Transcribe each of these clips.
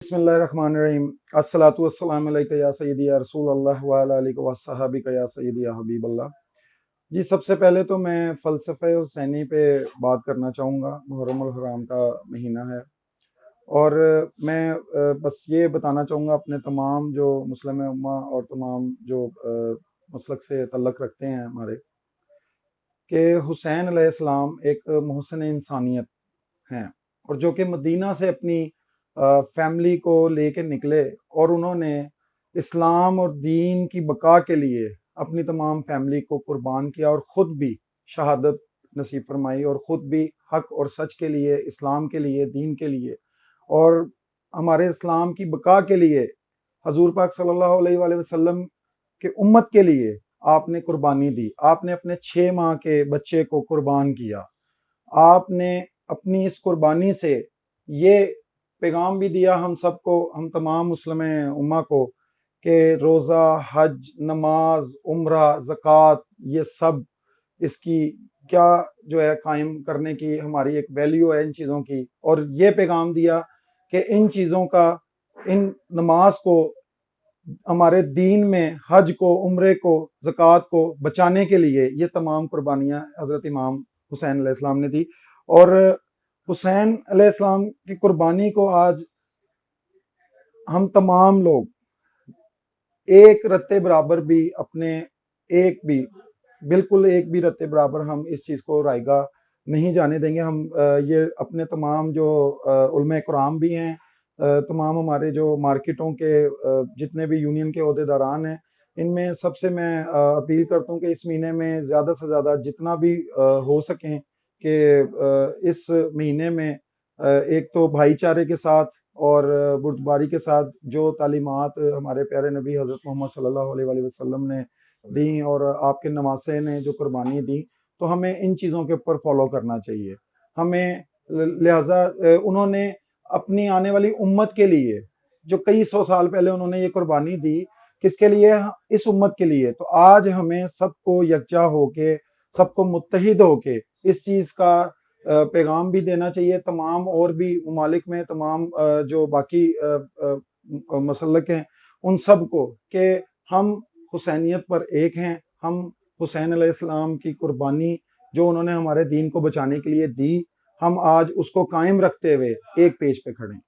बिस्मिल्लाहिर्रहमानिर्रहीम। अस्सलातु वस्सलामु अलैका या सय्यदी या रसूल अल्लाह व अला आलिका व अस्हाबिका या सय्यदी या हबीब अल्लाह। जी, सबसे पहले तो मैं फ़लसफ़े हुसैनी पे बात करना चाहूँगा। मुहर्रम उल हराम का महीना है और मैं बस ये बताना चाहूँगा अपने तमाम जो मुस्लिम उम्मा और तमाम जो मसलक से तल्लुक़ रखते हैं हमारे, कि हुसैन अलैहिस्सलाम एक मुहसिन इंसानियत हैं और जो कि मदीना से अपनी फैमिली को लेके निकले और उन्होंने इस्लाम और दीन की बका के लिए अपनी तमाम फैमिली को कुर्बान किया और ख़ुद भी शहादत नसीब फरमाई और ख़ुद भी हक और सच के लिए, इस्लाम के लिए, दीन के लिए और हमारे इस्लाम की बका के लिए हजूर पाक सल्लल्लाहु अलैहि वसल्लम के उम्मत के लिए आपने कुर्बानी दी। आपने अपने 6 माह के बच्चे को कुर्बान किया। आपने अपनी इस कुर्बानी से ये पैगाम भी दिया हम सबको, हम तमाम मुस्लिम उम्मा को, कि रोज़ा, हज, नमाज, उम्रा, ज़कात, ये सब इसकी क्या जो है कायम करने की हमारी एक वैल्यू है इन चीज़ों की। और ये पैगाम दिया कि इन चीज़ों का, इन नमाज को, हमारे दीन में हज को, उम्रे को, ज़कात को बचाने के लिए ये तमाम कुर्बानियाँ हज़रत इमाम हुसैन अलैहिस्सलाम ने दी। और हुसैन अलैहिस्सलाम की कुर्बानी को आज हम तमाम लोग एक रत्ते बराबर भी अपने, एक भी, बिल्कुल एक भी रत्ते बराबर हम इस चीज़ को रायगा नहीं जाने देंगे। हम ये अपने तमाम जो उलमा कराम भी हैं, तमाम हमारे जो मार्केटों के जितने भी यूनियन के ओहदेदारान हैं, इनमें सबसे मैं अपील करता हूँ कि इस महीने में ज़्यादा से ज़्यादा जितना भी हो सकें कि इस महीने में एक तो भाईचारे के साथ और बुर्दबारी के साथ जो तालीमात हमारे प्यारे नबी हज़रत मोहम्मद सल्लल्लाहु अलैहि वसल्लम ने दी और आपके नवासे ने जो कुर्बानी दी, तो हमें इन चीज़ों के ऊपर फॉलो करना चाहिए। हमें लिहाजा उन्होंने अपनी आने वाली उम्मत के लिए जो कई सौ साल पहले उन्होंने ये कुर्बानी दी, किसके लिए? इस उम्मत के लिए। तो आज हमें सबको यकजा होके, सबको मुत्तहिद होके इस चीज़ का पैगाम भी देना चाहिए तमाम और भी ममालिक में, तमाम जो बाकी मसलक हैं उन सब को, कि हम हुसैनियत पर एक हैं। हम हुसैन अलैहिस्सलाम की कुर्बानी जो उन्होंने हमारे दीन को बचाने के लिए दी, हम आज उसको कायम रखते हुए एक पेज पे खड़े हैं।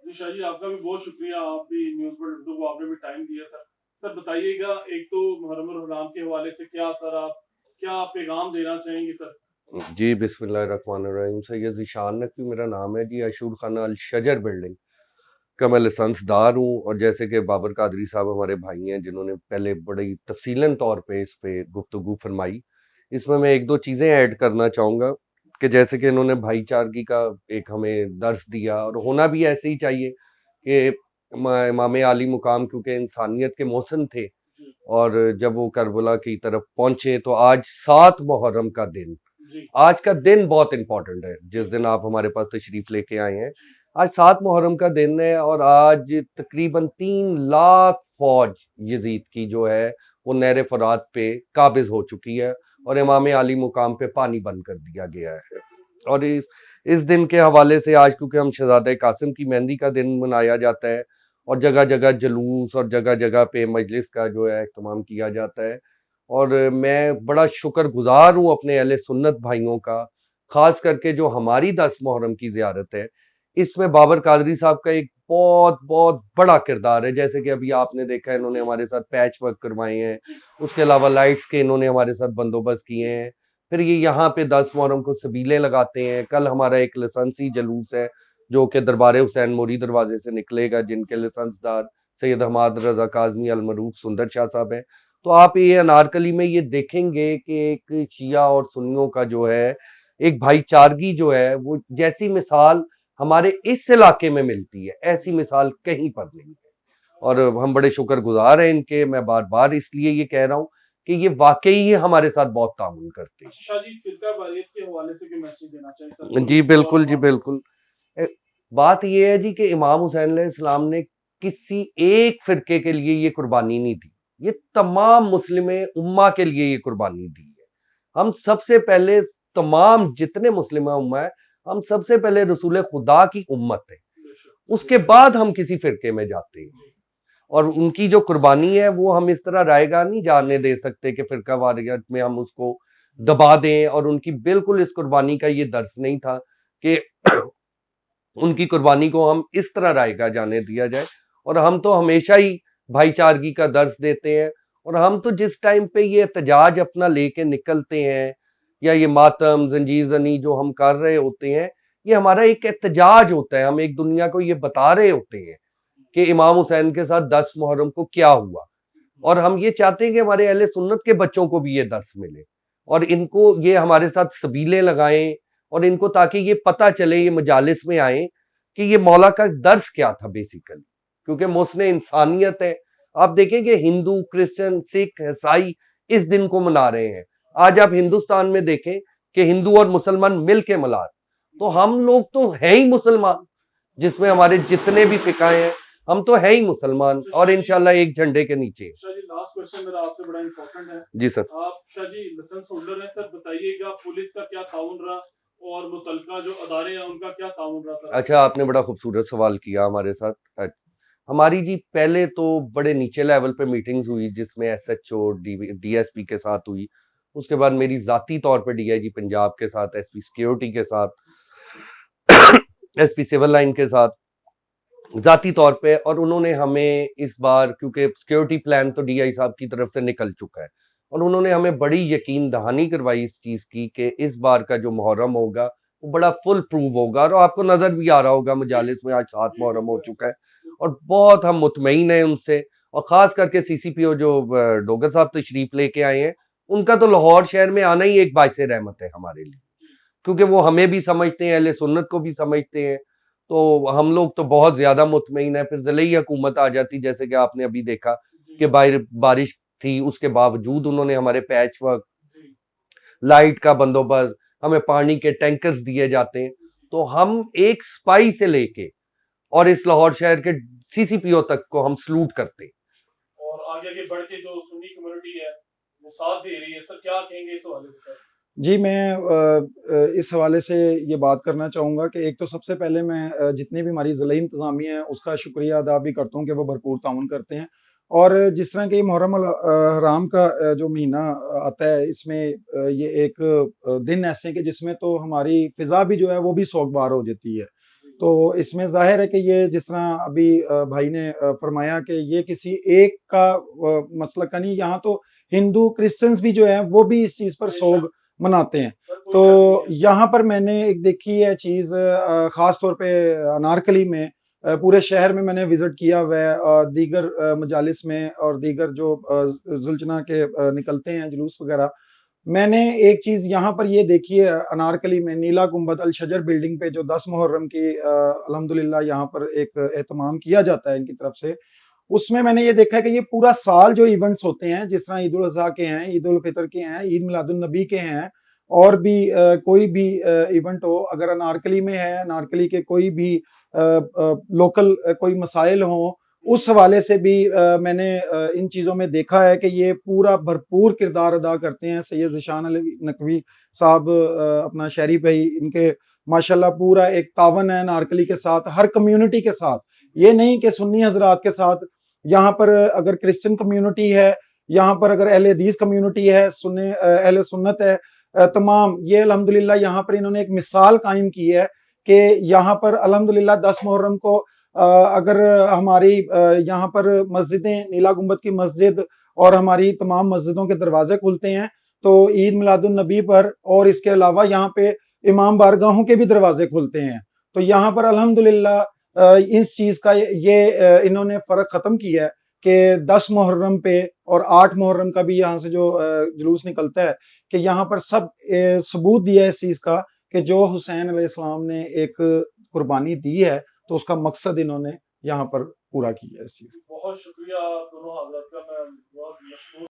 जी शाह जी, आपका भी बहुत शुक्रिया। आप भी न्यूज़ पर उर्दू को आपने भी टाइम दिया सर। सर बताइएगा, एक तो मुहर्रम उल हराम के हवाले से क्या सर आप क्या पैगाम देना चाहेंगे सर? जी बिस्मिल्लाहिर्रहमानिर्रहीम। सैयद ज़ीशान नकवी मेरा नाम है जी। अशूर खाना अल शजर बिल्डिंग का मैं लाइसेंसदार हूँ और जैसे कि बाबर कादरी साहब हमारे भाई हैं जिन्होंने पहले बड़ी तफसीलन तौर पे इस पे गुफ्तगू फरमाई, इसमें मैं एक दो चीज़ें ऐड करना चाहूँगा कि जैसे कि इन्होंने भाईचारगी का एक हमें दर्स दिया और होना भी ऐसे ही चाहिए कि इमाम आली मुकाम क्योंकि इंसानियत के मोहसिन थे जी और जब वो करबला की तरफ पहुंचे तो आज 7 मुहर्रम का दिन, जी आज का दिन बहुत इंपॉर्टेंट है जिस जी दिन आप हमारे पास तशरीफ लेके आए हैं। जी आज 7 मुहर्रम का दिन है और आज तकरीबन 3 लाख फौज यजीद की जो है वो नहर फरात पे काबिज हो चुकी है और इमाम आली मुकाम पे पानी बंद कर दिया गया है। और इस दिन के हवाले से आज क्योंकि हम शहजादा कासिम की मेहंदी का दिन मनाया जाता है और जगह जगह जलूस और जगह जगह पे मजलिस का जो है इख्तिमाम किया जाता है। और मैं बड़ा शुक्रगुजार हूँ अपने अहले सुन्नत भाइयों का, खास करके जो हमारी 10 मुहर्रम की ज़ियारत है, इसमें बाबर कादरी साहब का एक बहुत बहुत बड़ा किरदार है। जैसे कि अभी आपने देखा है इन्होंने हमारे साथ पैच वर्क करवाए हैं, जी उसके अलावा लाइट्स के इन्होंने हमारे साथ बंदोबस्त किए हैं। फिर ये यहाँ पे 10 मुहर्रम को सबीलें लगाते हैं। कल हमारा एक लाइसेंसी जलूस है जो कि दरबार हुसैन मोरी दरवाजे से निकलेगा, जिनके लाइसेंसदार सैयद हमाद रजा काज़मी अल मरूफ सुंदर शाह साहब हैं। तो आप ये अनारकली में ये देखेंगे कि एक शिया और सुन्नियों का जो है एक भाईचारगी जो है वो जैसी मिसाल हमारे इस इलाके में मिलती है, ऐसी मिसाल कहीं पर नहीं है और हम बड़े शुक्रगुजार हैं इनके। मैं बार बार इसलिए ये कह रहा हूं कि ये वाकई ही हमारे साथ बहुत ताउन करते अच्छा शाह जी, फिरका वारियत के हवाले से कोई मैसेज देना चाहिए सर हैं। जी पुलिस को और बिल्कुल, जी आवाम को? बिल्कुल। ए, बात ये है जी कि इमाम हुसैन अलैहिस्सलाम ने किसी एक फिरके के लिए ये कुर्बानी नहीं दी, ये तमाम मुस्लिम उम्मा के लिए ये कुर्बानी दी है। हम सबसे पहले तमाम जितने मुस्लिम उम्मा है ہم سب سے پہلے رسول خدا کی امت ہے، بے شک، اس کے بعد ہم کسی فرقے میں جاتے ہیں. جی، اور ان کی جو قربانی ہے وہ ہم اس طرح رائے گاہ نہیں جانے دے سکتے کہ فرقہ واریت میں ہم اس کو دبا دیں. اور ان کی بالکل اس قربانی کا یہ درس نہیں تھا کہ ان کی قربانی کو ہم اس طرح رائے گاہ جانے دیا جائے. اور ہم تو ہمیشہ ہی بھائی چارگی کا درس دیتے ہیں. اور ہم تو جس ٹائم پہ یہ احتجاج اپنا لے کے نکلتے ہیں یا یہ ماتم زنجیر زنی جو ہم کر رہے ہوتے ہیں، یہ ہمارا ایک احتجاج ہوتا ہے. ہم ایک دنیا کو یہ بتا رہے ہوتے ہیں کہ امام حسین کے ساتھ 10 محرم کو کیا ہوا. اور ہم یہ چاہتے ہیں کہ ہمارے اہل سنت کے بچوں کو بھی یہ درس ملے اور ان کو یہ ہمارے ساتھ سبیلیں لگائیں اور ان کو تاکہ یہ پتہ چلے، یہ مجالس میں آئیں کہ یہ مولا کا درس کیا تھا بیسیکلی. کیونکہ محسن انسانیت ہے. آپ دیکھیں کہ ہندو، کرسچن، سکھ، عیسائی اس دن کو منا رہے ہیں. آج آپ ہندوستان میں دیکھیں کہ ہندو اور مسلمان مل کے ملا رہے. تو ہم لوگ تو ہیں ہی مسلمان، جس میں ہمارے جتنے بھی فقہ ہیں ہم تو ہے ہی مسلمان اور انشاءاللہ ایک جھنڈے کے نیچے. شاہ جی لاسٹ کوشچن میرا آپ سے بڑا امپورٹنٹ ہے. جی سر. آپ شاہ جی لائسنس ہولڈر ہیں سر، بتائیے گا پولیس کا کیا تعاون رہا اور متعلقہ جو ادارے ہیں ان کا کیا تعاون رہا سر؟ اچھا، آپ نے بڑا خوبصورت سوال کیا ہمارے ساتھ. ہماری جی پہلے تو بڑے نیچے لیول پہ میٹنگز ہوئی جس میں S H O D S P کے ساتھ ہوئی. اس کے بعد میری ذاتی طور پہ ڈی آئی جی پنجاب کے ساتھ، ایس پی سیکیورٹی کے ساتھ، ایس پی سول لائن کے ساتھ ذاتی طور پہ. اور انہوں نے ہمیں اس بار، کیونکہ سیکیورٹی پلان تو ڈی آئی صاحب کی طرف سے نکل چکا ہے، اور انہوں نے ہمیں بڑی یقین دہانی کروائی اس چیز کی کہ اس بار کا جو محرم ہوگا وہ بڑا فل پروو ہوگا. اور آپ کو نظر بھی آ رہا ہوگا مجالس میں آج 7 محرم ہو چکا ہے اور بہت ہم مطمئن ہیں ان سے. اور خاص کر کے سی سی پی او جو ڈوگر صاحب تشریف لے کے آئے ہیں، ان کا تو لاہور شہر میں آنا ہی ایک باعث رحمت ہے ہمارے لیے، کیونکہ وہ ہمیں بھی سمجھتے ہیں، اہل سنت کو بھی سمجھتے ہیں. تو ہم لوگ تو بہت زیادہ مطمئن ہیں. پھر ضلعی حکومت آ جاتی، جیسے کہ آپ نے ابھی دیکھا کہ بارش تھی، اس کے باوجود انہوں نے ہمارے پیچ ورک، لائٹ کا بندوبست، ہمیں پانی کے ٹینکرز دیے جاتے ہیں. تو ہم ایک سپائی سے لے کے اور اس لاہور شہر کے سی سی پی او تک کو ہم سلوٹ کرتے ہیں. اور آگے آگے بڑھ کے جو سنی کمیونٹی ہے وہ ساتھ دے رہی ہے سر، کیا کہیں گے اس حوالے سے سر؟ جی میں اس حوالے سے یہ بات کرنا چاہوں گا کہ ایک تو سب سے پہلے میں جتنی بھی ہماری ضلعی انتظامیہ ہیں اس کا شکریہ ادا بھی کرتا ہوں کہ وہ بھرپور تعاون کرتے ہیں. اور جس طرح کہ محرم الحرام کا جو مہینہ آتا ہے، اس میں یہ ایک دن ایسے ہیں کہ جس میں تو ہماری فضا بھی جو ہے وہ بھی سوگوار ہو جاتی ہے. تو اس میں ظاہر ہے کہ یہ جس طرح ابھی بھائی نے فرمایا کہ یہ کسی ایک کا مسئلہ کا نہیں، یہاں تو ہندو کرسچنز بھی جو ہیں وہ بھی اس چیز پر سوگ مناتے ہیں. تو یہاں پر میں نے ایک دیکھی ہے چیز، خاص طور پہ انارکلی میں پورے شہر میں نے وزٹ کیا ہوا ہے، دیگر مجالس میں اور دیگر جو زلجنا کے نکلتے ہیں جلوس وغیرہ. میں نے ایک چیز یہاں پر یہ دیکھی ہے انارکلی میں، نیلا گنبد الشجر بلڈنگ پہ جو 10 محرم کی الحمدللہ یہاں پر ایک اہتمام کیا جاتا ہے ان کی طرف سے. اس میں نے یہ دیکھا ہے کہ یہ پورا سال جو ایونٹس ہوتے ہیں، جس طرح عید الاضحیٰ کے ہیں، عید الفطر کے ہیں، عید میلاد النبی کے ہیں، اور بھی کوئی بھی ایونٹ ہو، اگر انارکلی میں ہے، انارکلی کے کوئی بھی لوکل کوئی مسائل ہوں، اس حوالے سے بھی میں نے ان چیزوں میں دیکھا ہے کہ یہ پورا بھرپور کردار ادا کرتے ہیں. سید ذیشان علی نقوی صاحب اپنا شہری بھائی، ان کے ماشاءاللہ پورا ایک تعاون ہے انارکلی کے ساتھ، ہر کمیونٹی کے ساتھ. یہ نہیں کہ سنی حضرات کے ساتھ، یہاں پر اگر کرسچن کمیونٹی ہے، یہاں پر اگر اہل حدیث کمیونٹی ہے، اہل سنت ہے، تمام یہ الحمدللہ یہاں پر انہوں نے ایک مثال قائم کی ہے کہ یہاں پر الحمدللہ 10 محرم کو اگر ہماری یہاں پر مسجدیں، نیلا گنبد کی مسجد اور ہماری تمام مسجدوں کے دروازے کھلتے ہیں، تو عید میلاد النبی پر اور اس کے علاوہ یہاں پہ امام بارگاہوں کے بھی دروازے کھلتے ہیں. تو یہاں پر الحمدللہ اس چیز کا یہ انہوں نے فرق ختم کیا ہے کہ 10 محرم پہ اور 8 محرم کا بھی یہاں سے جو جلوس نکلتا ہے، کہ یہاں پر سب ثبوت دیا ہے اس چیز کا کہ جو حسین علیہ السلام نے ایک قربانی دی ہے تو اس کا مقصد انہوں نے یہاں پر پورا کیا ہے اس چیز. بہت شکریہ دونوں حضرات کا، میں بہت مشکور